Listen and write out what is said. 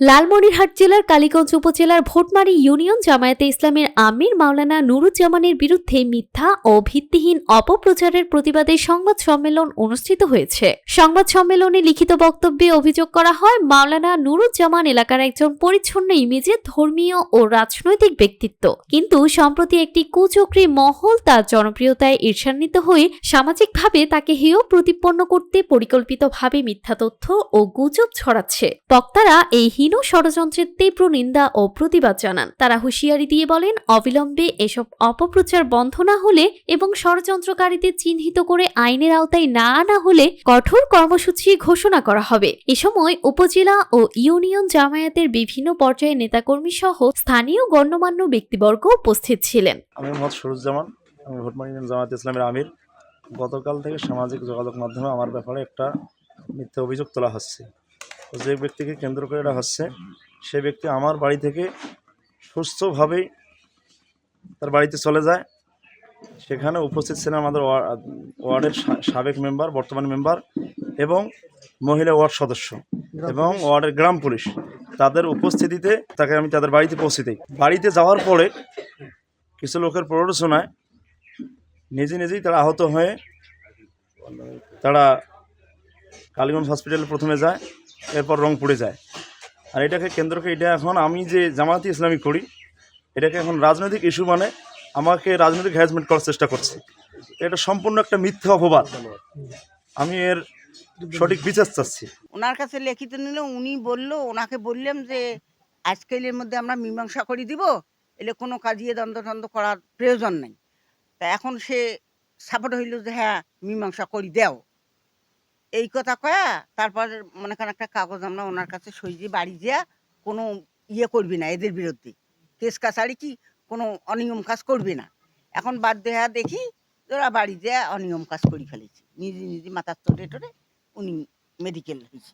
লালমনিরহাট জেলার কালীগঞ্জ উপজেলার ভোটমারী ইউনিয়ন জামায়াতে ইসলামের আমির মাওলানা নুরুজ্জামানের বিরুদ্ধে মিথ্যা ও ভিত্তিহীন অপপ্রচারের প্রতিবাদে সংবাদ সম্মেলন অনুষ্ঠিত হয়েছে। সংবাদ সম্মেলনে লিখিত বক্তব্যে অভিযোগ করা হয়, মাওলানা নুরুজ্জামান এলাকার একজন পরিচ্ছন্ন ইমেজে ধর্মীয় ও রাজনৈতিক ব্যক্তিত্ব, কিন্তু সম্প্রতি একটি কুচক্রী মহল তার জনপ্রিয়তায় ঈর্ষান্বিত হয়ে সামাজিকভাবে তাকে হেয় প্রতিপন্ন করতে পরিকল্পিতভাবে মিথ্যা তথ্য ও গুজব ছড়াচ্ছে। বক্তারা এই হীন ষড়যন্ত্রের তীব্র নিন্দা ও প্রতিবাদ জানান। তারা হুঁশিয়ারি দিয়ে বলেন, অবিলম্বে এসব অপপ্রচার বন্ধ না হলে এবং ষড়যন্ত্রকারীদের চিহ্নিত করে আইনের আওতায় না আনা হলে কঠোর কর্মসূচি ঘোষণা করা হবে। এ সময় উপজেলা ও ইউনিয়ন জামায়াতের বিভিন্ন পর্যায়ের নেতাকর্মী সহ স্থানীয় গণ্যমান্য ব্যক্তিবর্গ উপস্থিত ছিলেন। আমি মোহাম্মদ সুরুজ্জামান, আমি ভোটমারী ইউনিয়ন জামায়াতে ইসলামের আমির। গতকাল থেকে সামাজিক যোগাযোগ মাধ্যমে আমার ব্যাপারে একটা মিথ্যা অভিযোগ তোলা হচ্ছে। যে ব্যক্তিকে কেন্দ্র করে এটা হচ্ছে, সে ব্যক্তি আমার বাড়ি থেকে সুস্থভাবেই তার বাড়িতে চলে যায়। সেখানে উপস্থিত ছিলেন আমাদের ওয়ার্ডের সাবেক মেম্বার, বর্তমান মেম্বার এবং মহিলা ওয়ার্ড সদস্য এবং ওয়ার্ডের গ্রাম পুলিশ। তাদের উপস্থিতিতে তাকে আমি তাদের বাড়িতে পৌঁছে দিই। বাড়িতে যাওয়ার পরে কিছু লোকের প্ররোচনায় নিজেই তারা আহত হয়ে তারা কালীগঞ্জ হসপিটালে প্রথমে যায়, এরপর রংপুরে যায়। আর এটাকে কেন্দ্র করে এটা এখন আমি যে জামায়াতে ইসলামী করি, এটাকে এখন রাজনৈতিক ইস্যু মানে আমাকে রাজনৈতিক হ্যারাসমেন্ট করার চেষ্টা করছে। এটা সম্পূর্ণ একটা মিথ্যা অপবাদ। আমি এর সঠিক বিচার চাচ্ছি। ওনার কাছে লিখিত নিল, উনি ওনাকে বললাম যে আজকালের মধ্যে আমরা মীমাংসা করে দিব, এলে কোনো কাজিয়ে দ্বন্দ্ব করার প্রয়োজন নেই। তা এখন সে সাপোর্ট হইল যে হ্যাঁ মীমাংসা করি দেও, এই কথা কয়া তারপর মনে করেন একটা কাগজ আমরা ওনার কাছে সই দিয়ে বাড়ি যা কোনো ইয়ে করবি না, এদের বিরুদ্ধে কেস কাছাড়ি কি কোনো অনিয়ম কাজ করবি না। এখন বাদ দেয়া দেখি ওরা বাড়ি যা অনিয়ম কাজ করে ফেলেছে, নিজে মাথার তোটে উনি মেডিকেল হয়েছে।